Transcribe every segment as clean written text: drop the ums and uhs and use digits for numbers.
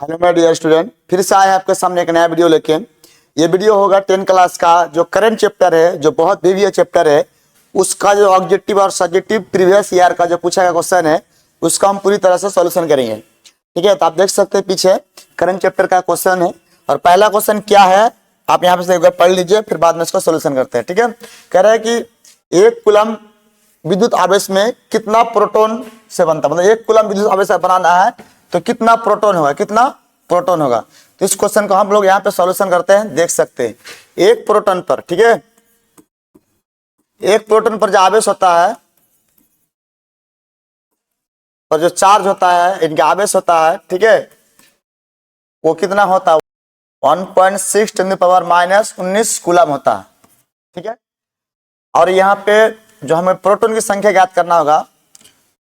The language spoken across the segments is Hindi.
हेलो माय डियर स्टूडेंट, फिर से आए आपके सामने एक नया वीडियो लेके। ये वीडियो होगा 10 क्लास का जो करंट चैप्टर है, जो बहुत प्रीवियस चैप्टर है, उसका जो ऑब्जेक्टिव और सब्जेक्टिव प्रीवियस ईयर का जो पूछा गया क्वेश्चन है उसका हम पूरी तरह से सॉल्यूशन करेंगे। ठीक है, तो आप देख सकते हैं पीछे करंट चैप्टर का क्वेश्चन है और पहला क्वेश्चन क्या है आप यहाँ पे से एक बार पढ़ लीजिए, फिर बाद में इसका सोल्यूशन करते हैं। ठीक है, कह रहा है कि एक कूलम विद्युत आवेश में कितना प्रोटॉन से बनता है, मतलब एक कूलम विद्युत आवेश बनाना है तो कितना प्रोटॉन होगा, कितना प्रोटॉन होगा। तो इस क्वेश्चन को हम लोग यहाँ पे सॉल्यूशन करते हैं, देख सकते हैं। एक प्रोटॉन पर, ठीक है, एक प्रोटॉन पर जो आवेश होता है और जो चार्ज होता है, इनके आवेश होता है, ठीक है, वो कितना होता है 1.6 × -19 कूलम होता है। ठीक है, और यहाँ पे जो हमें प्रोटॉन की संख्या ज्ञात करना होगा,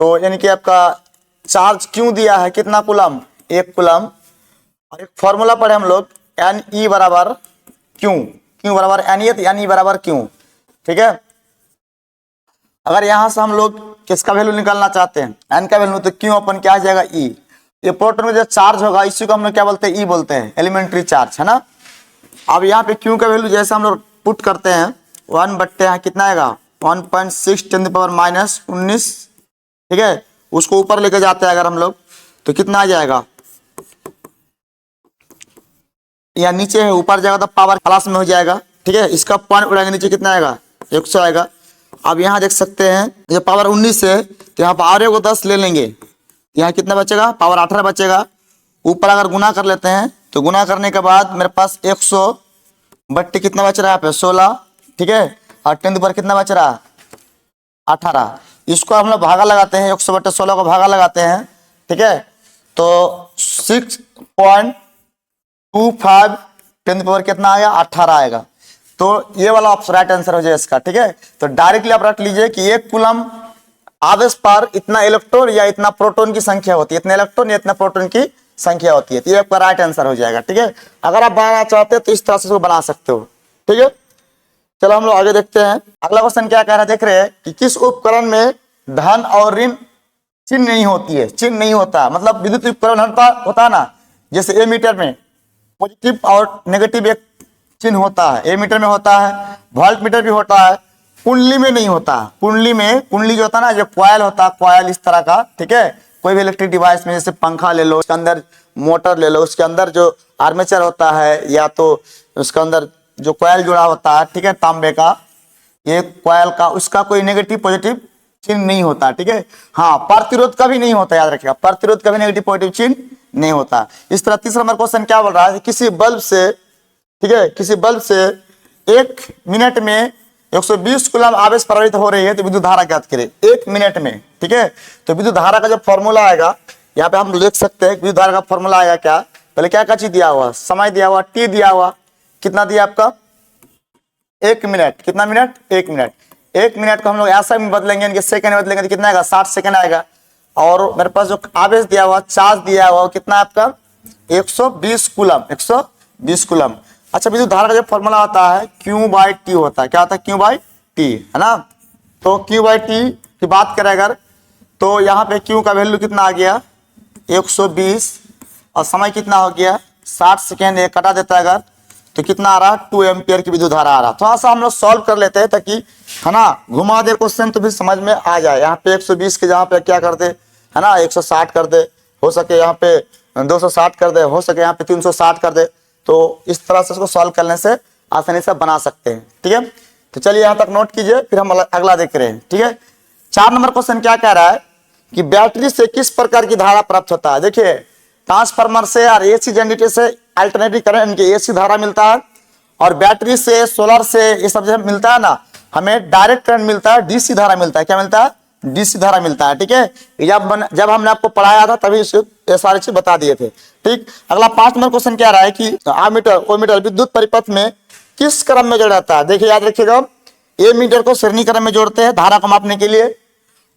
तो यानी कि आपका चार्ज क्यों दिया है, कितना कूलम, एक कूलम, और एक फॉर्मूला पढ़े हम लोग Ne बराबर क्यू, क्यू बराबर Ne, तो Ne बराबर क्यू। ठीक है, अगर यहां से हम लोग किसका वैल्यू निकालना चाहते हैं, n का वैल्यू, तो क्यू अपन क्या आ जाएगा E। ये प्रोटॉन में जो चार्ज होगा इसी को हम लोग क्या बोलते हैं, E बोलते हैं, एलिमेंट्री चार्ज, है ना। अब यहाँ पे क्यू का वैल्यू जैसे हम लोग पुट करते हैं 1/, कितना आएगा 1.6 × -19। ठीक है, उसको ऊपर लेके जाते हैं अगर हम लोग तो कितना आ जाएगा, या नीचे है ऊपर जाएगा तो पावर प्लस में हो जाएगा। ठीक है, इसका पॉइंट उड़ाएंगे नीचे कितना आएगा 100 आएगा। अब यहाँ देख सकते हैं ये पावर 19 है तो यहाँ पर और को 10 ले लेंगे, यहाँ कितना बचेगा, पावर 18 बचेगा। ऊपर अगर गुना कर लेते हैं तो गुना करने के बाद मेरे पास 100 कितना बच रहा है यहाँ पे 16। ठीक है, और 10 पर कितना बच रहा है 18। इसको हम लोग भागा लगाते हैं, 100/16 को भागा लगाते हैं। ठीक है, तो 6.25 10 कितना आएगा 18 आएगा। तो ये वाला ऑप्शन राइट आंसर हो जाएगा इसका। ठीक है, तो डायरेक्टली आप रख लीजिए कि एक कूलम आवेश पर इतना इलेक्ट्रॉन या इतना प्रोटॉन की संख्या होती है, इतना इलेक्ट्रॉन या इतना प्रोटॉन की संख्या होती है। तो ये आपका राइट आंसर हो जाएगा। ठीक है, अगर आप बनाना चाहते हैं तो इस तरह से इसको बना सकते हो। ठीक है, चलो हम लोग आगे देखते हैं। अगला क्वेश्चन क्या कह रहा है, देख रहे हैं कि किस उपकरण में धन और ऋण चिन्ह नहीं होती है, चिन्ह नहीं होता, मतलब विद्युत उपकरण होता है ना, जैसे ए मीटर में पॉजिटिव और नेगेटिव एक चिन्ह होता है, ए मीटर में होता है, वोल्ट मीटर भी होता है, कुंडली में नहीं होता। कुंडली में, कुंडली जो होता है ना, जो कॉइल होता है, कॉइल इस तरह का। ठीक है, कोई भी इलेक्ट्रिक डिवाइस में जैसे पंखा ले लो, उसके अंदर मोटर ले लो, उसके अंदर जो आर्मेचर होता है या तो उसके अंदर जो कॉइल जुड़ा होता है, ठीक है, तांबे का, ये कॉइल का, उसका कोई नेगेटिव पॉजिटिव चिन्ह नहीं होता। ठीक है, हाँ, प्रतिरोध का भी नहीं होता, याद रखिएगा, प्रतिरोध का भी नेगेटिव पॉजिटिव चिन्ह नहीं होता। इस तरह तीसरा नंबर क्वेश्चन क्या बोल रहा है, किसी बल्ब से, ठीक है, किसी बल्ब से 1 मिनट में 120 कूलम आवेश प्रवाहित हो रही है तो विद्युत धारा ज्ञात करें 1 मिनट में। ठीक है, तो विद्युत धारा का जो फॉर्मूला आएगा यहाँ पे हम देख सकते हैं, विद्युत धारा का फॉर्मूला आएगा क्या, पहले क्या चीज दिया हुआ, समय दिया हुआ, टी दिया हुआ, कितना दिया आपका 1 मिनट, कितना मिनट 1 मिनट। 1 मिनट को हम लोग ऐसा में बदलेंगे, इनके सेकंड में बदलेंगे तो कितना आएगा 60 सेकंड आएगा। और मेरे पास जो आवेश दिया हुआ, चार्ज दिया हुआ, कितना आपका 120 कूलम, 120 कूलम। अच्छा, विद्युत धारा का जो फॉर्मूला होता है Q/T होता है, क्या होता है Q/T, है ना। तो Q/T की बात करें अगर, तो यहाँ पे Q का वैल्यू कितना आ गया 120 और समय कितना हो गया 60 सेकेंड, एक कटा देता है अगर तो कितना आ रहा 2 एम्पियर की विद्युत धारा आ रहा। थोड़ा सा हम लोग सॉल्व कर लेते हैं ताकि, है ना, घुमा दे क्वेश्चन तो फिर समझ में आ जाए। यहाँ पे 120 के जहाँ पे क्या कर दे, है ना, 160 कर दे, हो सके यहाँ पे 260 कर दे, हो सके यहाँ पे 360 कर दे। तो इस तरह से इसको सॉल्व करने से आसानी से बना सकते हैं। ठीक है, तो चलिए यहाँ तक नोट कीजिए, फिर हम अगला देख रहे हैं। ठीक है, 4 नंबर क्वेश्चन क्या कह रहा है कि बैटरी से किस प्रकार की धारा प्राप्त होता है। देखिए, ट्रांसफार्मर से और एसी जनरेटर से अल्टरनेटिव करंट, इनके एसी धारा मिलता है, और बैटरी से, सोलर से, ये सब जब मिलता है ना, हमें डायरेक्ट करंट मिलता है, डीसी धारा मिलता है। क्या मिलता है, डीसी धारा मिलता है। ठीक है, जब हमने आपको पढ़ाया था तभी ये सारी चीज बता दिए थे। ठीक, अगला 5 नंबर क्वेश्चन क्या रहा है कि आमीटर, ओमीटर विद्युत परिपथ में किस क्रम में जोड़ा जाता है। देखिए, याद रखिएगा, ए मीटर को श्रेणी क्रम में जोड़ते हैं धारा को मापने के लिए,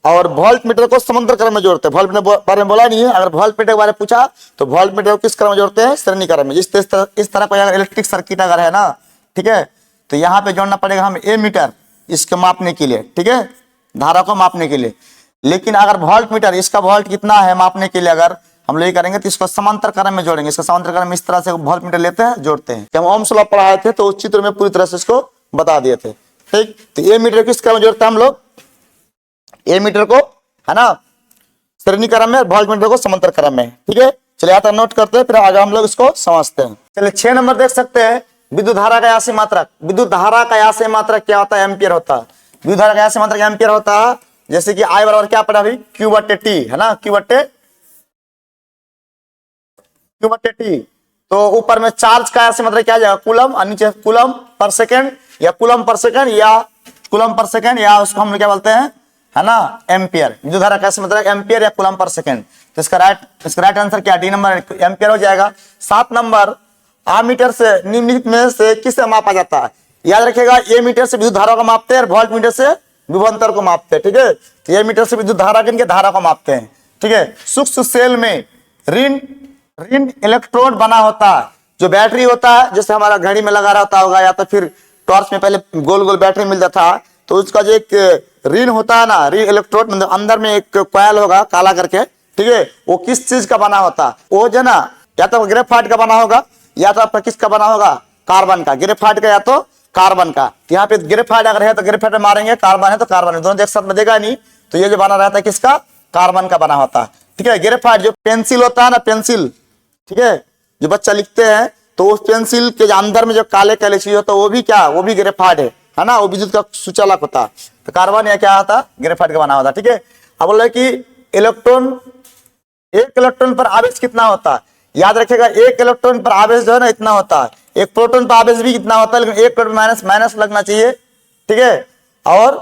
और वोल्ट मीटर को समांतर क्रम में जोड़ते हैं। वोल्ट मीटर बारे में बोला नहीं है, अगर वोल्ट मीटर के बारे में पूछा तो वोल्ट मीटर को किस क्रम में जोड़ते हैं, श्रेणी क्रम में। इस तरह कोई अगर इलेक्ट्रिक सर्किट अगर है ना, ठीक है, तो यहाँ पे जोड़ना पड़ेगा हमें ए मीटर इसको मापने के लिए। ठीक है, धारा को मापने के लिए। लेकिन अगर वोल्ट मीटर, इसका वोल्ट कितना है मापने के लिए अगर हम लोग ये करेंगे तो इसको समांतर क्रम में जोड़ेंगे। इसका समांतर क्रम इस तरह से वोल्टमीटर लेते हैं, जोड़ते हैं। हम ओम्स लॉ पढ़ाए थे तो उस चित्र में पूरी तरह से इसको बता दिए थे, ठीक। तो ये मीटर किस क्रम में जोड़ते हैं हम लोग, ए मीटर को, है ना, श्रेणी क्रम में, वोल्ट मीटर को समांतर क्रम में, ठीक है। चलिए आता नोट करते हैं, फिर आगे हम लोग इसको समझते हैं। चलिए 6 नंबर देख सकते हैं, विद्युत धारा का यासी मात्रक। विद्युत धारा का यासी मात्रक क्या होता है, एम्पियर होता है। विद्युत धारा का यासी मात्रक एम्पियर होता है। जैसे कि आई बराबर क्या पड़ा अभी, क्यू बट्टे टी, है ना, क्यू बट्टे टी। तो ऊपर में चार्ज का यासी मात्रक क्या आ जाएगा, कूलम, और नीचे कूलम पर सेकंड या कूलम पर सेकंड या कूलम पर सेकंड, या उसको हम लोग क्या बोलते हैं, है ना, एम्पियर। विद्युत धारा कैसे मतलब एम्पियर या कूलम पर सेकंड। तो इसका राइट आंसर क्या, डी नंबर एम्पियर हो जाएगा। 7 नंबर, आमीटर से निम्नलिखित में से किसे मापा जाता है। याद रखिएगा, ए मीटर से विद्युत धारा को मापते हैं और वोल्ट मीटर से विभवांतर को मापते हैं, ठीक है। तो ए मीटर से विद्युत धारा के धारा को मापते हैं, ठीक है। सूक्ष्म सेल में ऋण इलेक्ट्रोड बना होता है। जो बैटरी होता है, जैसे हमारा घड़ी में लगा रहता होगा या तो फिर टॉर्च में पहले गोल गोल बैटरी मिल जाता है, तो उसका जो एक ऋण होता है ना, ऋण इलेक्ट्रोड, मतलब अंदर में एक कॉइल होगा काला करके, ठीक है। वो किस चीज का बना होता है, वो जो ना, या तो ग्रेफाइट का बना होगा या तो आपका किसका बना होगा, कार्बन का, ग्रेफाइट का या तो कार्बन का। यहाँ पे ग्रेफाइट अगर है तो ग्रेफाइट में मारेंगे, कार्बन है तो कार्बन, दोनों एक साथ में देगा नहीं। तो ये जो बना रहता है किसका, कार्बन का बना होता है, ठीक है। ग्रेफाइट जो पेंसिल होता है ना, पेंसिल, ठीक है, जो बच्चा लिखते हैं तो उस पेंसिल के अंदर में जो काले काले चीज होता है वो भी क्या, वो भी ग्रेफाइट है ना, वो विद्युत का सुचालक होता है। तो कार्बन या क्या होता है, ग्रेफाइट का बना होता है, ठीक है। अब बोल रहे कि इलेक्ट्रॉन, एक इलेक्ट्रॉन पर आवेश कितना होता है। याद रखिएगा, एक इलेक्ट्रॉन पर आवेश जो है ना इतना होता है, एक प्रोटॉन पर आवेश भी कितना होता है, लेकिन एक प्रोटॉन माइनस माइनस लगना चाहिए, ठीक है, और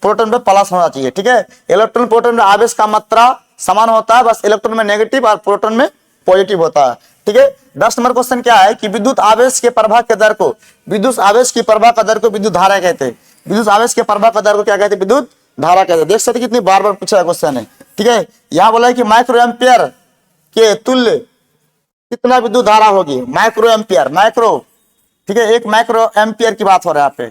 प्रोटॉन पे प्लस होना चाहिए, ठीक है। इलेक्ट्रॉन प्रोटॉन में आवेश का मात्रा समान होता है, बस इलेक्ट्रॉन में नेगेटिव और प्रोटॉन में पॉजिटिव होता है, ठीक है। 10 नंबर क्वेश्चन क्या है कि विद्युत आवेश के प्रवाह के दर को, विद्युत आवेश की प्रवाह का दर को विद्युत धारा कहते हैं। विद्युत आवेश के प्रवाह का दर को क्या कहते हैं, विद्युत धारा कहते हैं। देख सकते कितनी बार बार पूछा क्वेश्चन है, ठीक है। यहाँ बोला है कि माइक्रो एम्पियर के तुल्य कितना विद्युत धारा होगी, माइक्रो एम्पियर, माइक्रो, ठीक है, एक माइक्रो एम्पियर की बात हो रहा है यहाँ पे,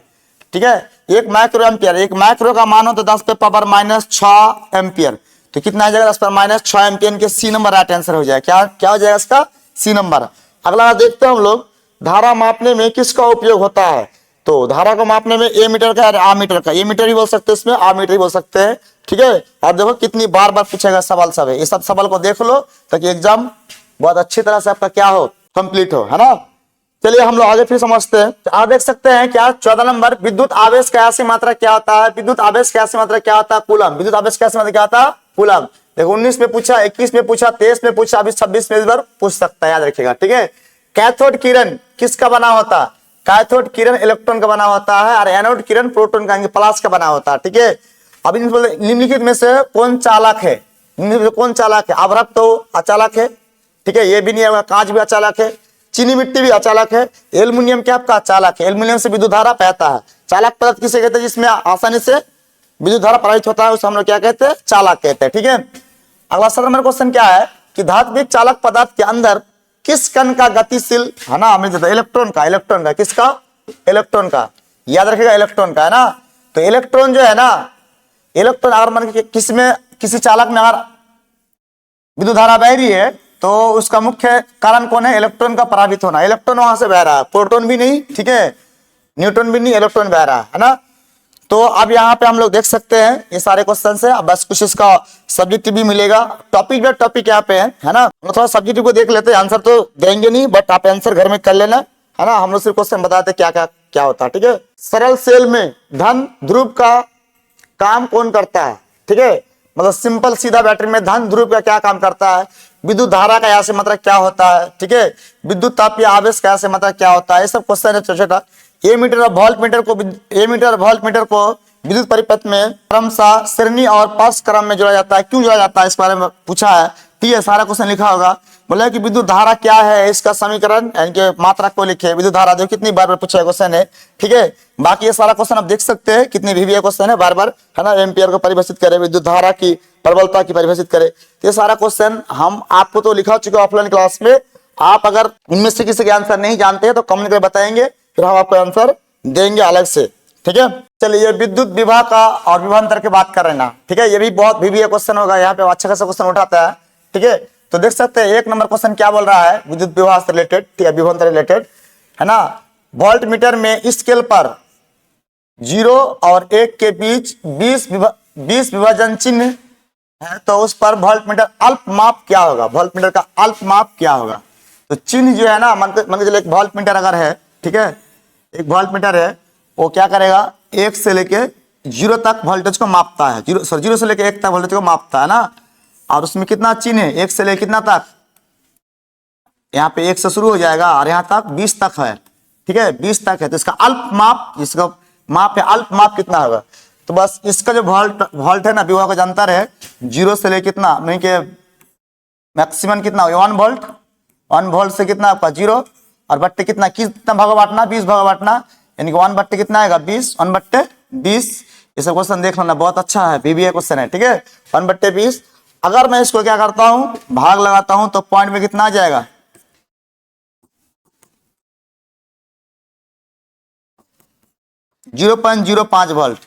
ठीक है। एक माइक्रो एम्पियर, एक माइक्रो का मान हो तो 10 पे पावर -6 एम्पियर, तो कितना आ जाएगा, 10 पर -6 एम्पियर के सी नंबर राइट आंसर हो जाएगा। क्या हो जाएगा इसका, सी नंबर। अगला देखते हैं हम लोग, धारा मापने में किसका उपयोग होता है। तो धारा को मापने में ए मीटर का, आ मीटर का, ए मीटर भी बोल सकते हैं इसमें, आ मीटर भी बोल सकते हैं, ठीक है। और देखो कितनी बार बार पूछेगा सवाल सब है, इस सब सवाल को देख लो ताकि एग्जाम बहुत अच्छी तरह से आपका क्या हो, कंप्लीट हो, है ना। चलिए हम लोग आगे फिर समझते हैं। तो आप देख सकते हैं क्या, 14 नंबर, विद्युत आवेश का यासी मात्रा क्या होता है। विद्युत आवेश का यासी मात्रा क्या होता है, कूलम। विद्युत आवेश का यासी मात्रा क्या होता है, कूलम। देखो 19 में पूछा, 21 में पूछा, 23 में पूछा, अभी 26 में इस बार पूछ सकता है, याद रखिएगा, ठीक है। कैथोड किरण किसका बना होता है, कैथोड किरण इलेक्ट्रॉन का बना होता है, और एनोड किरण प्रोटॉन का, प्लस का बना होता है, ठीक है। अब निम्नलिखित में से कौन चालक है, कौन चालक है। अभ्रक तो अचालक है, ठीक है, ये भी नहीं होगा, कांच भी अचालक है, चीनी मिट्टी भी अचालक है, एल्युमिनियम क्या आपका चालक है। एल्युमिनियम से विद्युत धारा बहता है। चालक पदार्थ किसे कहते हैं, जिसमें आसानी से विद्युत धारा प्रवाहित होता है, उसे हम लोग क्या कहते हैं, चालक कहते हैं, ठीक है। अगला 17 नंबर क्वेश्चन क्या है कि धात्विक चालक पदार्थ के अंदर किस कण का गतिशील, है ना, हमें देता है इलेक्ट्रॉन का, इलेक्ट्रॉन का, किसका, इलेक्ट्रॉन का, याद रखिएगा इलेक्ट्रॉन का, है ना। तो इलेक्ट्रॉन जो है ना, इलेक्ट्रॉन अगर मान के किसी चालक में अगर विद्युत धारा बह रही है तो उसका मुख्य कारण कौन है, इलेक्ट्रॉन का परावित होना। इलेक्ट्रॉन वहां से बह रहा है, प्रोटॉन भी नहीं, ठीक है, न्यूट्रॉन भी नहीं, इलेक्ट्रॉन बह रहा है ना। तो अब यहाँ पे हम लोग देख सकते हैं ये सारे क्वेश्चन है। अब बस कुछ इसका सब्जेक्टिव भी मिलेगा, टॉपिक बाय टॉपिक यहाँ पे है ना। हम थोड़ा सब्जेक्टिव को देख लेते हैं, आंसर तो देंगे नहीं, बट आप आंसर घर में कर लेना, है ना। हम लोग सिर्फ क्वेश्चन बताते क्या क्या क्या होता है, ठीक है। सरल सेल में धन ध्रुव का काम कौन करता है, ठीक है, मतलब सिंपल सीधा बैटरी में धन ध्रुव का क्या काम करता है। विद्युत धारा का यासी मात्रा क्या होता है, ठीक है। विद्युत तापीय आवेश का यासी मात्रा क्या होता है, ये सब क्वेश्चन है छोटा छोटा। ए मीटर और वोल्ट मीटर को विद्युत परिपथ में क्रमशः श्रेणी और पार्श्व क्रम में जोड़ा जाता है। क्यों जोड़ा जाता है, इस बारे में पूछा है, ठीक है, सारा क्वेश्चन लिखा होगा। बोला कि विद्युत धारा क्या है, इसका समीकरण यानी कि मात्रा को लिखे। विद्युत धारा देखो कितनी बार बार पूछा क्वेश्चन है, ठीक है। बाकी ये सारा क्वेश्चन आप देख सकते हैं, कितनी वीवीए क्वेश्चन है, बार बार, है ना। एम्पियर को परिभाषित करे, विद्युत धारा की प्रबलता की परिभाषित करे, तो ये सारा क्वेश्चन हम आपको तो लिखा चुके ऑफलाइन क्लास में। आप अगर इनमें से किसी के आंसर नहीं जानते हैं तो कमेंट करके बताएंगे, फिर हम आपको आंसर देंगे अलग से, ठीक है। चलिए विद्युत विभव का और विभवांतर की बात कर रहे ना, ठीक है, ये भी बहुत वीवीए क्वेश्चन होगा, यहाँ पे अच्छा खासा क्वेश्चन उठाता है, ठीक है। तो देख सकते हैं 1 नंबर क्वेश्चन क्या बोल रहा है, विद्युत विभव से रिलेटेड, ठीक है, विभवांतर रिलेटेड है ना। वोल्ट मीटर में स्केल पर 0 और 1 के बीच 20 विभाजन चिन्ह है, तो उस पर वोल्ट मीटर अल्प माप क्या होगा, वोल्ट मीटर का अल्प माप क्या होगा। तो चिन्ह जो है ना, मान के चलो एक वोल्ट मीटर अगर है, ठीक है, एक वोल्ट मीटर है, वो क्या करेगा 1 से लेके 0 तक वोल्टेज को मापता है, 0 से लेके 1 तक वोल्टेज को मापता है ना। और उसमें कितना चिन्ह है, 1 से लेके कितना तक, यहाँ पे 1 से शुरू हो जाएगा और यहाँ तक 20 तक है, ठीक है, 20 तक है। तो इसका अल्प माप, इसका माप है अल्प माप कितना होगा। तो बस इसका जो वोल्ट है ना, विभव का जो अंतर है 0 से लेके कितना, नहीं कि मैक्सिमम कितना 1 वोल्ट, 1 वोल्ट से कितना आपका 0 और बट्टे कितना भागा बांटना, 20 भागा बांटना, यानी कि 1 बट्टे कितना आएगा 20, 1 बट्टे 20। ये सब क्वेश्चन देख लेना, बहुत अच्छा है, बीबीए क्वेश्चन है, ठीक है, 1 बट्टे 20। अगर मैं इसको क्या करता हूं, भाग लगाता हूं, तो पॉइंट में कितना आ जाएगा 0.05 वोल्ट,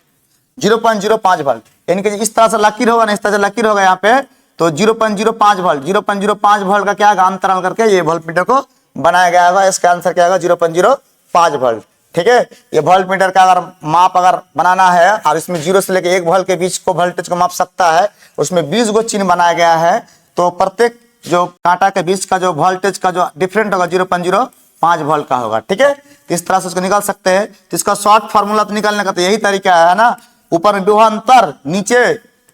0.05 वोल्ट, यानी कि इस तरह से लकीर होगा ना, इस तरह से लकीर होगा यहाँ पे, तो 0.05 वोल्ट, 0.05 वोल्ट का क्या होगा, अंतराल करके ये वोल्ट मीटर को बनाया गया होगा। इसका आंसर क्या होगा 0.05 वोल्ट, ठीक है। ये वोल्ट मीटर का अगर माप अगर बनाना है और इसमें 0 से लेकर 1 वोल्ट के बीच को वोल्टेज को माप सकता है, उसमें 20 गो चिन्ह बनाया गया है, तो प्रत्येक जो कांटा के बीच का जो वोल्टेज का जो डिफरेंट होगा 0.05 वोल्ट का होगा, ठीक है। इस तरह से उसको निकाल सकते हैं। तो इसका शॉर्ट फार्मूला तो निकालने का तो यही तरीका है ना, ऊपर में विभवांतर, नीचे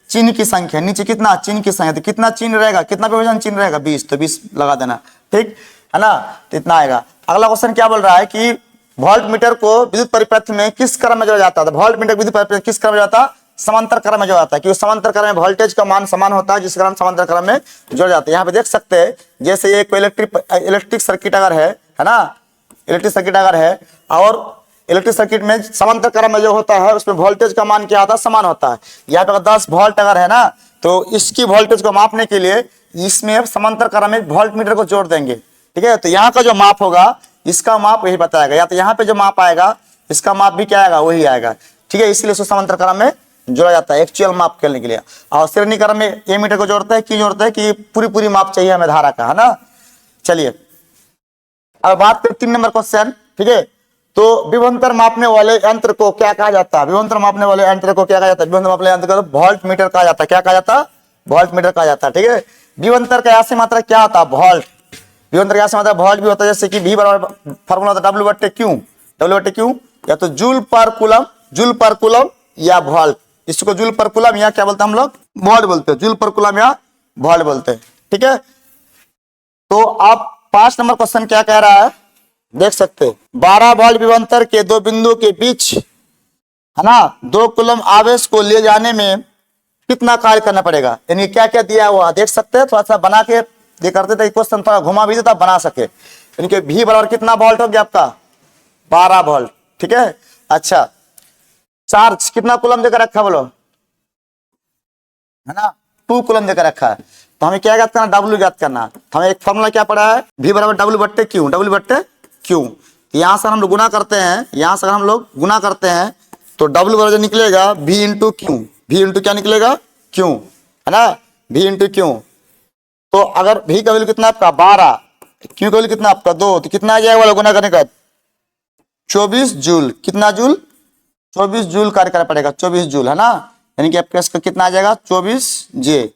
चिन्ह की संख्या, नीचे कितना चिन्ह की संख्या, तो कितना चिन्ह रहेगा, कितना विभाजन चिन्ह रहेगा 20, तो 20 लगा देना, ठीक है ना, तो इतना आएगा। अगला क्वेश्चन क्या बोल रहा है कि वोल्ट मीटर को विद्युत परिपथ में किस क्रम में जोड़ा जाता है। वोल्ट मीटर विद्युत परिपथ किस क्रम में जोड़ा जाता है, समांतर क्रम में जोड़ा जाता है, क्योंकि समांतर क्रम में वोल्टेज का मान समान होता है, जिस कारण समांतर क्रम में जोड़ा जाता है। यहाँ पे देख सकते हैं, जैसे ये कोई इलेक्ट्रिक सर्किट अगर है ना, इलेक्ट्रिक सर्किट अगर है और इलेक्ट्रिक सर्किट में समांतर क्रम में जो होता है उसमें वोल्टेज का मान क्या होता है, समान होता है। यहाँ पे 10 वोल्ट अगर है ना, तो इसकी वोल्टेज को मापने के लिए इसमें समांतर क्रम में वोल्ट मीटर को जोड़ देंगे, ठीक है। तो यहाँ का जो माप होगा इसका माप वही बताएगा, या तो यहाँ पे जो माप आएगा इसका माप भी क्या आएगा, वही आएगा, ठीक है। इसलिए उसको समांतर क्रम में जोड़ा जाता है एक्चुअल माप करने के लिए। और श्रेणी क्रम में ए मीटर को जोड़ता है, क्यों जोड़ता है कि पूरी माप चाहिए हमें धारा का, है ना। चलिए अब बात करें 3 नंबर क्वेश्चन, ठीक है। तो विभवांतर मापने वाले यंत्र को क्या कहा जाता है, विभवांतर मापने वाले यंत्र को क्या कहा जाता है, विभवांतर मापने यंत्र को वोल्ट मीटर कहा जाता है। क्या कहा जाता है, वोल्ट मीटर कहा जाता है, ठीक है। विभवांतर का यासी मात्रा क्या होता है, वोल्ट। विभवांतर का यासी मात्रा वोल्ट भी होता है, जैसे कि V बराबर फार्मूला होता है W/Q, W/Q या तो जूल पर कूलम या वोल्ट। इसको जूल पर कूलम या क्या बोलते हैं हम लोग, वोल्ट बोलते हैं, जूल पर कूलम या वोल्ट बोलते हैं, ठीक है। तो आप 5 नंबर क्वेश्चन क्या कह रहा है, देख सकते हैं। 12 वोल्ट विभवांतर के 2 बिंदु के बीच, है ना, 2 कूलम आवेश को ले जाने में कितना कार्य करना पड़ेगा, यानी क्या क्या दिया हुआ देख सकते हैं। थोड़ा सा बना के ये करते थे, क्वेश्चन थोड़ा घुमा भी देता बना सके। यानी कि V बराबर कितना वोल्ट हो गया आपका 12 वोल्ट, ठीक है। अच्छा, चार्ज कितना कूलम देकर रखा बोलो, है ना, 2 कूलम देकर रखा है। तो हमें क्या ज्ञात करना, W ज्ञात करना। तो हमें एक फॉर्मूला क्या पड़ा है, V बराबर W/Q। यहां से हम लोग गुना करते हैं, यहां से हम लोग गुना करते हैं तो W बराबर निकलेगा V into Q, V into क्या निकलेगा Q, है ना, V इंटू Q। तो अगर V का वैल्यू कितना आपका 12, Q का वैल्यू कितना आपका 2, तो कितना आ जाएगा गुना करने का 24 जूल। कितना जूल, 24 जूल कार्य करना पड़ेगा, 24 जूल, है ना। यानी कि आपका इसका कितना आ जाएगा 24J,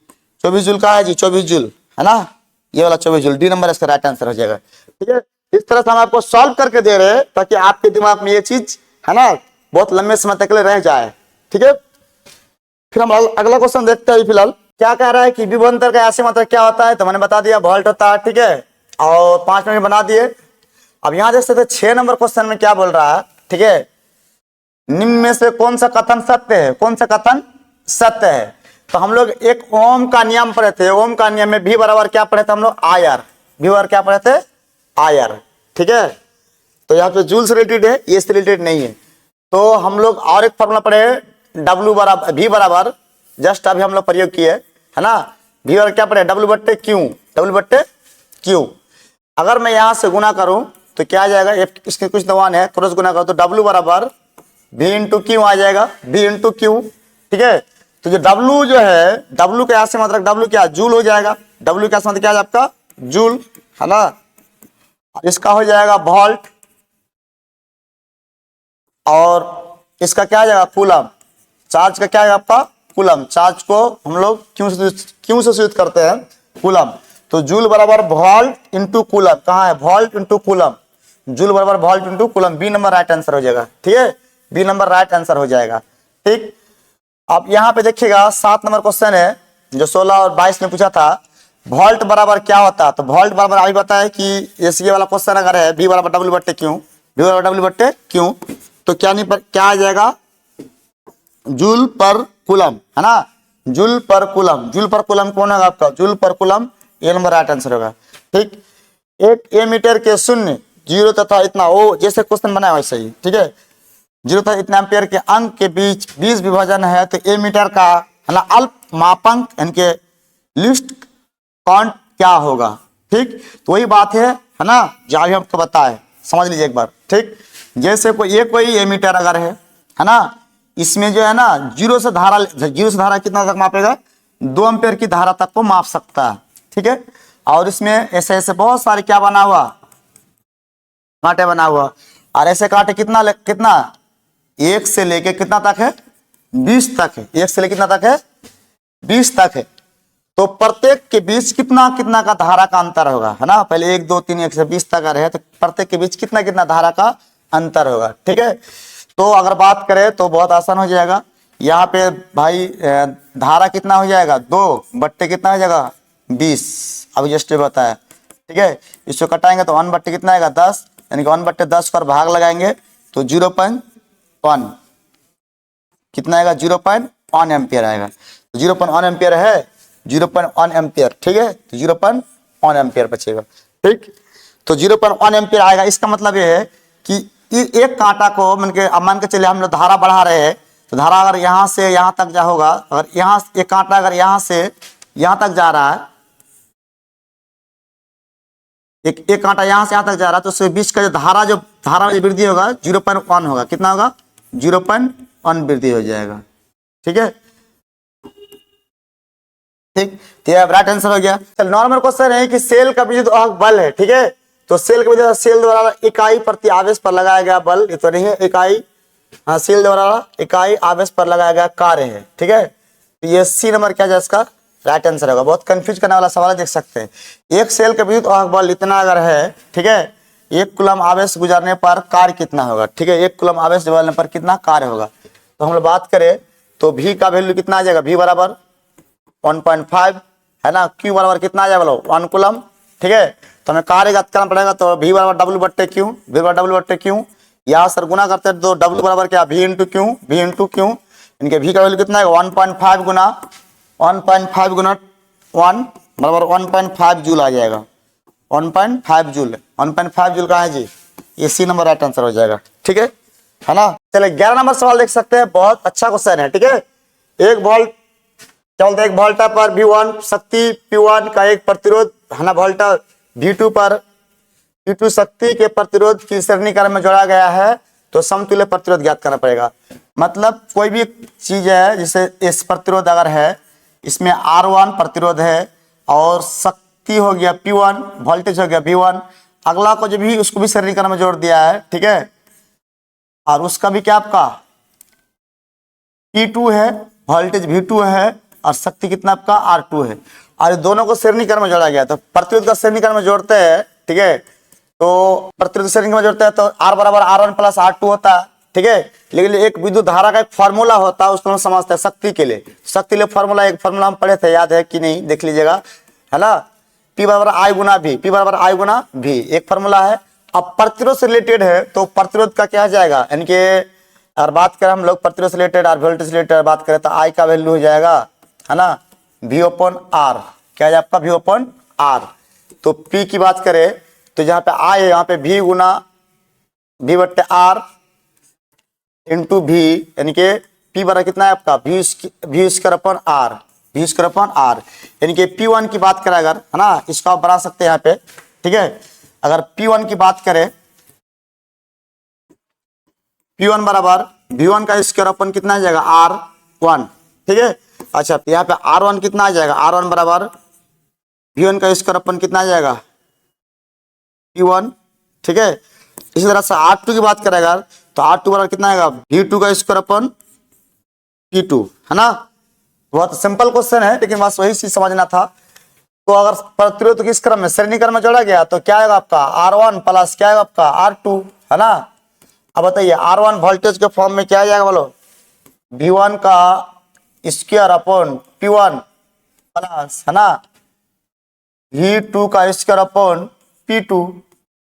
24 जूल का है जी, 24 जूल, है ना, ये वाला 24 जूल, डी नंबर इसका राइट आंसर हो जाएगा, ठीक है। इस तरह से हम आपको सॉल्व करके दे रहे हैं ताकि आपके दिमाग में ये चीज, है ना, बहुत लंबे समय तक रह जाए, ठीक है। फिर हम अगला क्वेश्चन देखते हैं। फिलहाल क्या कह रहा है कि विभवांतर का यासी मात्रा क्या होता है, तो मैंने बता दिया वोल्ट होता है, ठीक है, और 5 मिनट बना दिए। अब यहां देख सकते 6 नंबर क्वेश्चन में क्या बोल रहा है, ठीक है। निम्न में से कौन सा कथन सत्य है, कौन सा कथन सत्य है। तो हम लोग एक ओम का नियम पढ़े थे, ओम का नियम में V बराबर क्या पढ़े थे हम लोग, आयर। V बराबर क्या पढ़े थे, आयर, ठीक है। तो यहाँ पे जूल से रिलेटेड है, ये से रिलेटेड नहीं है। तो हम लोग और एक फॉर्मूला पढ़े V बराबर जस्ट अभी हम लोग प्रयोग किए, है ना। V बराबर क्या पढ़े, W/Q। अगर मैं यहां से गुना करूं तो क्या आ जाएगा, इसके कुछ दवान है, क्रॉस गुना करो तो W बराबर V इंटू Q आ जाएगा, V इंटू Q, ठीक है। तो जो W जो है, W के यासी मात्रा W क्या जूल हो जाएगा, W का मतलब क्या है आपका जूल, है ना। इसका हो जाएगा वोल्ट, और इसका क्या आ जाएगा कूलम। चार्ज का क्या है आपका कूलम। चार्ज को हम लोग क्यों से सूचित करते हैं कूलम। तो जूल बराबर वोल्ट इंटू कूलम, कहाँ है वोल्ट इंटू कूलम, जूल बराबर volt into coulomb. B number right answer हो जाएगा, ठीक है, बी नंबर राइट आंसर हो जाएगा। ठीक, अब यहाँ पे देखिएगा 7 नंबर क्वेश्चन है जो 16 और 22 में पूछा था, वोल्ट बराबर क्या होता है। तो वोल्ट बराबर अभी बताया कि ये वाला क्वेश्चन अगर है V बराबर W बट्टे क्यों, V बराबर W बट्टे क्यों, तो क्या नहीं पर क्या आ जाएगा जूल पर कूलम, है ना, जूल पर कूलम। जूल पर कूलम कौन होगा आपका जूल पर कूलम, ये नंबर राइट आंसर होगा। ठीक, एक ए मीटर के शून्य जीरो तथा इतना ओ जैसे क्वेश्चन बना है वैसे ही, ठीक है, जीरो तथा इतना एम्पियर के अंक के बीच 20 विभाजन है तो ए मीटर का, है ना, अल्प मापांक इनके लिस्ट काउंट क्या होगा। ठीक, तो वही बात है ना, जो अभी आपको बताए, समझ लीजिए एक बार। ठीक, जैसे कोई ए मीटर अगर है ना, इसमें जो है ना जीरो से धारा कितना तक मापेगा 2 एम्पियर की धारा तक को माप सकता है, ठीक है। और इसमें ऐसे ऐसे बहुत सारे क्या बना हुआ कांटे बना हुआ, और ऐसे कांटे कितना 1 से लेके कितना तक है 20 तक है, 1 से लेके कितना तक है 20 तक है। तो प्रत्येक के बीच कितना कितना का धारा का अंतर होगा, है ना, पहले 1 2 3 1 से 20 तक रहे तो प्रत्येक के बीच कितना कितना धारा का अंतर होगा, ठीक है। तो अगर बात करें तो बहुत आसान हो जाएगा, यहाँ पे भाई धारा कितना हो जाएगा 2 बट्टे कितना हो जाएगा 20, अभी जस्ट बताया, ठीक है। इसको कटाएंगे तो 1 बट्टे कितना आएगा 10, यानी कि 1 बट्टे 10 पर भाग लगाएंगे तो 0.1 कितना आएगा 0.1 एम्पियर आएगा। तो 0.1 एम्पियर है 0.1 एम्पियर, ठीक है, तो 0.1 एम्पियर बचेगा। ठीक, तो 0.1 एम्पियर आएगा। इसका मतलब ये है कि एक कांटा को मान के चलिए हम लोग धारा बढ़ा रहे हैं, तो धारा अगर यहाँ से यहाँ तक जा होगा, अगर यहाँ एक कांटा अगर यहाँ से यहाँ तक जा रहा है, एक कांटा यहाँ से यहाँ तक जा रहा है, तो उसके बीच का जो धारा में वृद्धि होगा 0.1 होगा, कितना होगा 0.1 वृद्धि हो जाएगा, ठीक है। ठीक, तो ये राइट आंसर हो गया। नॉर्मल क्वेश्चन है कि सेल का विद्युत वाहक बल है, ठीक है, तो सेल के वजह सेल द्वारा इकाई प्रति आवेश पर लगाया गया बल, ये तो नहीं है इकाई, हाँ, सेल द्वारा इकाई आवेश पर लगाया गया कार्य है, ठीक है। तो ये सी नंबर क्या है इसका राइट आंसर होगा। बहुत कंफ्यूज करने वाला सवाल है, देख सकते हैं। एक सेल का विद्युत वाहक बल इतना अगर है, ठीक है, 1 कूलम आवेश गुजरने पर कार्य कितना होगा, ठीक है, 1 कूलम आवेश गुजरने पर कितना कार्य होगा। तो हम लोग बात करें तो V का वैल्यू कितना आ जाएगा, V बराबर 1.5, है ना, Q बराबर कितना आ जाएगा 1 कूलम, ठीक है। तो हमें कार्य ज्ञात करना पड़ेगा, तो V बराबर W बट्टे Q, V बराबर W बट्टे Q, यहाँ सर गुना करते हैं तो W बराबर क्या V इंटू Q, इनके V का वैल्यू कितना है 1.5 गुना 1 बराबर 1.5 जूल आ जाएगा, 1.5 जूल, 1.5 जूल कहाँ है जी, ये सी नंबर राइट आंसर हो जाएगा, ठीक है ना। चलिए 11 नंबर सवाल देख सकते हैं, बहुत अच्छा क्वेश्चन है, ठीक है। एक वोल्टा पर V1 शक्ति P1 का एक प्रतिरोध, है ना, वोल्टा V2 पर V2 शक्ति के प्रतिरोध की श्रेणीकरण में जोड़ा गया है, तो समतुल्य प्रतिरोध ज्ञात करना पड़ेगा। मतलब कोई भी चीज है, जैसे इस प्रतिरोध अगर है, इसमें R1 प्रतिरोध है और शक्ति हो गया P1, वोल्टेज हो गया V1, अगला को जो भी उसको भी श्रेणीकरण में जोड़ दिया है, ठीक है, और उसका भी क्या आपका P2 है, वोल्टेज V2 है और शक्ति कितना आपका R2 है, और दोनों को श्रेणीकरण में जोड़ा गया। तो प्रतिरोध का श्रेणीकरण में जोड़ते हैं, ठीक है, तो प्रतिरोध श्रेणीकरण में जोड़ते हैं तो R बराबर R1 प्लस R2 होता है, ठीक है। लेकिन एक विद्युत धारा का एक फॉर्मूला होता है, उसको हम समझते हैं शक्ति के लिए। शक्ति के लिए एक फॉर्मूला हम पढ़े थे, याद है कि नहीं, देख लीजिएगा, है ना, P बराबर I गुना V, P बराबर I गुना V एक फॉर्मूला है। अब प्रतिरोध से रिलेटेड है तो प्रतिरोध का क्या जाएगा, यानी कि अगर बात करें हम लोग प्रतिरोध से रिलेटेड और वोल्टेज से रिलेटेड बात करें तो I का वैल्यू हो जाएगा, है ना, V/R, क्या है आपका V/R। तो P की बात करें तो जहाँ पे I है, यहाँ पे V गुना V बट्टे R इंटू V, यानी कि P बराबर कितना है आपका V स्क्वायर अपॉन R, यानी कि P1 की बात करें अगर, है ना, इसको आप बना सकते हैं यहाँ पे, ठीक है। अगर P1 की बात करें, P1 बराबर V1 का स्क्वायर अपन कितना आ जाएगा R1, ठीक है। अच्छा, यहाँ पे R1 कितना आ जाएगा, R1 बराबर V1 का स्क्वायर अपन कितना आ जाएगा P1, ठीक है। इसी तरह से R2 की बात करेगा तो R2 बराबर कितना आएगा V2 का स्क्वायर अपन P2, है ना। बहुत सिंपल क्वेश्चन है लेकिन बस वही चीज समझना था। तो अगर प्रतिरोध किस क्रम में, श्रेणी क्रम में जोड़ा गया तो क्या आएगा आपका R1 प्लस क्या आएगा आपका R2, है ना। अब बताइए R1 वोल्टेज के फॉर्म में क्या आ जाएगा बोलो V1 का स्क्वायर अपॉन P1 प्लस, है ना, V2 का स्क्वायर अपॉन P2,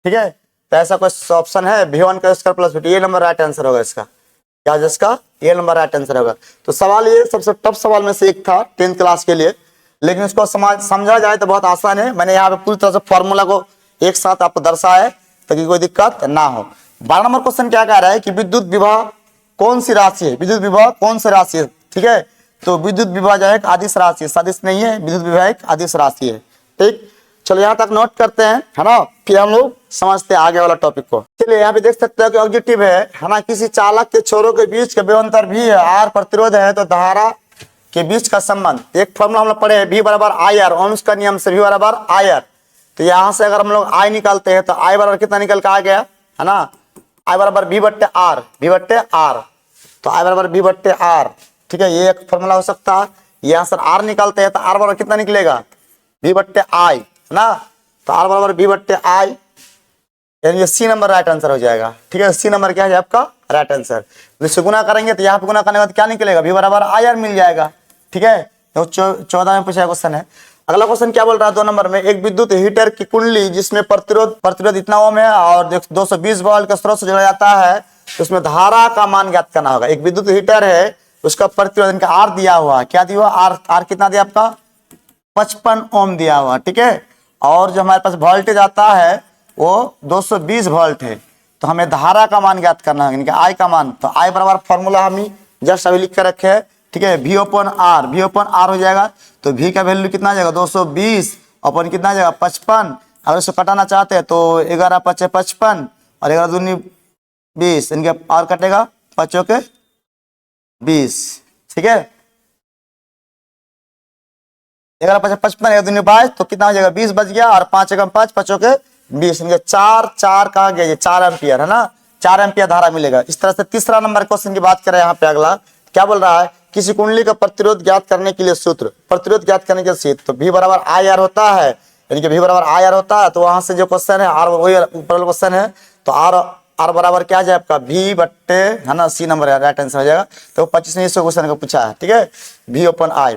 ठीक है। तो ऐसा कोई ऑप्शन है V1 का स्क्वायर प्लस V2, ये नंबर राइट आंसर होगा इसका। क्या है इसका, ये नंबर राइट आंसर होगा। तो सवाल ये सबसे टफ सवाल में से एक था 10th क्लास के लिए, लेकिन इसको समझा जाए तो बहुत आसान है। मैंने यहाँ पे पूरी तरह से फॉर्मूला को एक साथ आपको दर्शाया है ताकि कोई दिक्कत ना हो। 12 नंबर क्वेश्चन क्या कह रहा है कि विद्युत विभव कौन सी राशि है, विद्युत विभव कौन सी राशि है, ठीक है। तो विद्युत विभव जो है एक अदिश राशि है, सदिश नहीं है, विद्युत विभव एक अदिश राशि है, ठीक। चलो यहाँ तक नोट करते हैं, है ना, फिर हम लोग समझते हैं आगे वाला टॉपिक को। चलिए यहाँ पे देख सकते हो कि ऑब्जेक्टिव है ना, किसी चालक के छोरों के बीच का विभवांतर भी है, आर प्रतिरोध है, तो धारा के बीच का संबंध एक फॉर्मूला हम लोग पढ़े हैं V बराबर आई आर, ओम्स का नियम से V बराबर आई आर। तो यहाँ से अगर हम लोग आई निकालते हैं तो आई बराबर कितना निकल के आ गया, है ना, आई बराबर V बट्टे आर, V बट्टे आर, तो आई बराबर V बट्टे आर, ठीक है। ये एक फॉर्मूला हो सकता है। यहाँ से आर निकालते हैं तो आर बराबर कितना निकलेगा V बट्टे आई, है ना, तो आर बराबर V बट्टे आई, यानी ये सी नंबर राइट आंसर हो जाएगा, ठीक है। सी नंबर क्या है आपका राइट आंसर। इससे गुना करेंगे तो यहाँ पे गुना करने के बाद क्या निकलेगा V बराबर आई आर मिल जाएगा, ठीक है। तो 14 में पूछा क्वेश्चन है। अगला क्वेश्चन क्या बोल रहा है 2 नंबर में, एक विद्युत हीटर की कुंडली जिसमें प्रतिरोध इतना ओम है और 220 वोल्ट के स्रोत से जोड़ा जाता है, तो उसमें धारा का मान ज्ञात करना होगा। एक विद्युत हीटर है, उसका प्रतिरोध इनका आर दिया हुआ, क्या दिया हुआ आर कितना दिया आपका 55 ओम दिया हुआ, ठीक है। और जो हमारे पास वोल्टेज आता है वो 220 वोल्ट है, तो हमें धारा का मान ज्ञात करना है, इनका आई का मान। तो आई बराबर फॉर्मूला हम जस्ट अभी लिख कर रखे हैं, ठीक है। V upon R, V upon R हो जाएगा, तो V का वैल्यू कितना आ जाएगा 220 अपन कितना आ जाएगा 55। अगर इसको कटाना चाहते हैं तो 11 5 55 और 11 दूनी 20, इनके और कटेगा 5 के 20, ठीक है। 11 5 55 11 दूनी 22, तो कितना हो जाएगा 20 बच गया, और 5 एकम 5 5 के 20, इनके 4 कहा गया, ये 4 एम्पियर, है ना, 4 एम्पियर धारा मिलेगा। इस तरह से तीसरा नंबर क्वेश्चन की बात करें, यहाँ पे अगला क्या बोल रहा है, किसी कुंडली का प्रतिरोध ज्ञात करने के लिए सूत्र, प्रतिरोध ज्ञात करने के सूत्र, तो V बराबर आई आर होता है, यानी कि V बराबर आई आर होता है। तो वहां से जो क्वेश्चन है आर वही ऊपर क्वेश्चन है, तो आर बराबर क्या जाए आपका V बट्टे, है ना, सी नंबर राइट आंसर हो जाएगा। तो 25 ने इसको क्वेश्चन को पूछा है, ठीक है, V ओपन आई,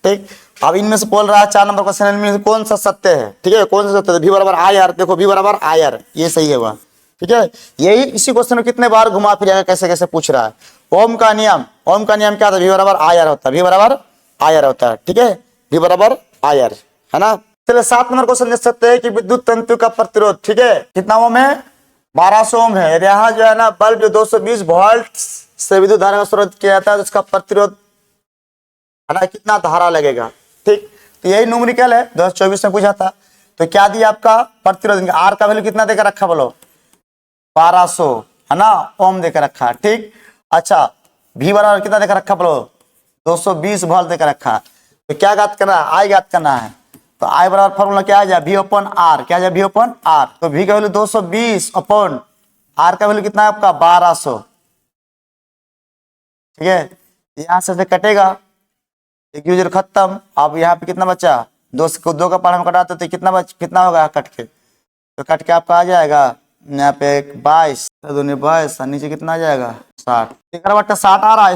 ठीक। अब इनमें से बोल रहा है 4 नंबर क्वेश्चन इनमें से कौन सा सत्य है, ठीक है, कौन सा सत्य है, V बराबर आई आर, देखो V बराबर आई आर ये सही है वह, ठीक है। यही इसी क्वेश्चन में कितने बार घुमा फिर कैसे कैसे पूछ रहा है। ओम का नियम क्या था, V बराबर आई आर होता है, V बराबर आई आर होता है, ठीक है, V बराबर आई आर, है ना। चलिए 7 नंबर क्वेश्चन देख सकते हैं कि विद्युत तंतु का प्रतिरोध, ठीक है, कितना ओम है 1200 ओम है। यहाँ जो है ना बल्ब जो 220 वोल्ट से विद्युत धारा का स्रोत किया जाता है, तो उसका प्रतिरोध है ना कितना धारा लगेगा, ठीक। तो यही न्यूमेरिकल है 2024 में पूछा था। तो क्या दिया आपका प्रतिरोध, आर का वैल्यू कितना देकर रखा बोलो 1200, है ना, ओम देकर रखा, ठीक। अच्छा V बराबर कितना देकर रखा बोलो 220 वोल्ट देकर रखा। तो क्या ज्ञात करना है, आई ज्ञात करना है। तो आई बराबर फॉर्मूला क्या आ जाए V ओपन आर, क्या जाए V ओपन आर, तो V का वैल्यू 220 अपॉन आर का वैल्यू कितना है आपका 1200, ठीक है। यहां से कटेगा, एक यूजर खत्म। अब यहाँ पे कितना बचा 2 का पार हम कटाते तो कितना होगा कट के, तो कट के आपका आ जाएगा यहाँ पे 22 22 और नीचे कितना आ जाएगा 60, 11/60 आ रहा है।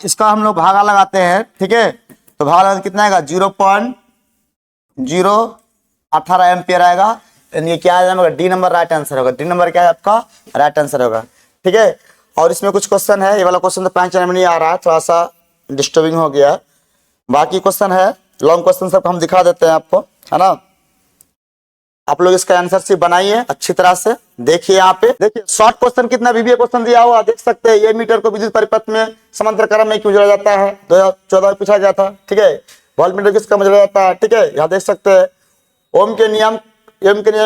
इसका हम लोग भागा लगाते हैं, ठीक है। तो भागा लगाते कितना आएगा 0.018 एम्पियर आएगा, यानी क्या आ जाएगा डी नंबर राइट आंसर होगा। डी नंबर क्या है आपका राइट आंसर होगा, ठीक है। और इसमें कुछ क्वेश्चन है, ये वाला क्वेश्चन तो 5 में नहीं आ रहा है, थोड़ा सा डिस्टर्बिंग हो गया। बाकी क्वेश्चन है लॉन्ग क्वेश्चन सब हम दिखा देते हैं आपको, है ना। आप लोग इसका आंसर शीट बनाइए अच्छी तरह से, देखिए यहाँ पे देखिए शॉर्ट क्वेश्चन कितना VBA क्वेश्चन दिया हुआ देख सकते हैं। ये मीटर को विद्युत परिपथ में समांतर क्रम में क्यों जोड़ा जाता है, 2014 में पूछा गया था, ठीक है। वोल्ट मीटर किसका जोड़ा जाता है, ठीक है। यहाँ देख सकते हैं ओम के नियम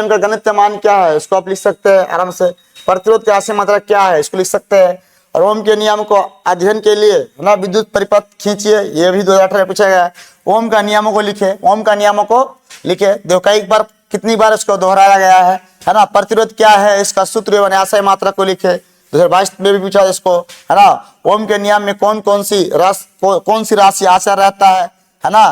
का गणितीय मान क्या है, इसको आप लिख सकते हैं आराम से। प्रतिरोध की आशय मात्रा क्या है, इसको लिख सकते हैं। और ओम के नियम को अध्ययन के लिए है ना विद्युत परिपथ खींचिए, ये भी 2018 में पूछा गया है। ओम का नियमों को लिखे, ओम का नियमों को लिखे। देखो कई बार कितनी बार इसको दोहराया गया है ना। प्रतिरोध क्या है, इसका सूत्र एवं आशय मात्रा को लिखे। 2022 में भी पूछा इसको, है ना। ओम के नियम में कौन कौन सी राशि आचार रहता है ना।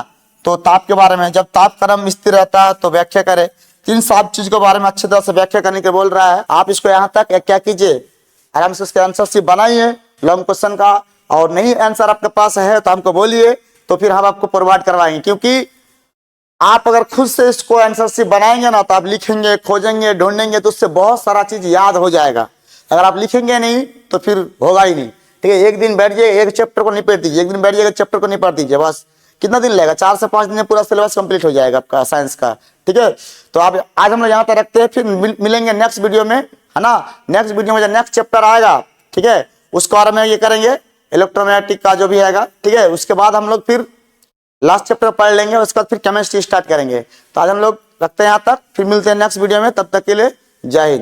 तो ताप के बारे में, जब ताप क्रम स्थिर रहता है तो व्याख्या करे। इन सब चीज के बारे में अच्छी तरह से व्याख्या करने के बोल रहा है। आप इसको यहाँ तक क्या कीजिए, आराम से उसके आंसर शीट बनाइए लॉन्ग क्वेश्चन का, और नहीं आंसर आपके पास है तो हमको बोलिए, तो फिर हम आपको प्रोवाइड करवाएंगे। क्योंकि आप अगर खुद से इसको आंसर शीट बनाएंगे ना, तो आप लिखेंगे, खोजेंगे, ढूंढेंगे, तो उससे बहुत सारा चीज याद हो जाएगा। अगर आप लिखेंगे नहीं तो फिर होगा ही नहीं, ठीक है। एक दिन बैठ जाइए, एक चैप्टर को निपट दीजिए, एक दिन बैठ जाइए, चैप्टर को निपट दीजिए, बस कितना दिन लगेगा, 4 से 5 दिन में पूरा सिलेबस कंप्लीट हो जाएगा आपका साइंस का, ठीक है। तो आप आज हम लोग यहाँ तक रखते हैं, फिर मिलेंगे नेक्स्ट वीडियो में, है ना। नेक्स्ट वीडियो में जो नेक्स्ट चैप्टर आएगा, ठीक है, उसके बारे में ये करेंगे, इलेक्ट्रोमैग्नेटिक का जो भी आएगा, ठीक है। उसके बाद हम लोग फिर लास्ट चैप्टर पढ़ लेंगे, उसके बाद फिर केमिस्ट्री स्टार्ट करेंगे। तो आज हम लोग रखते हैं यहाँ तक, फिर मिलते हैं नेक्स्ट वीडियो में, तब तक के लिए जय हिंद।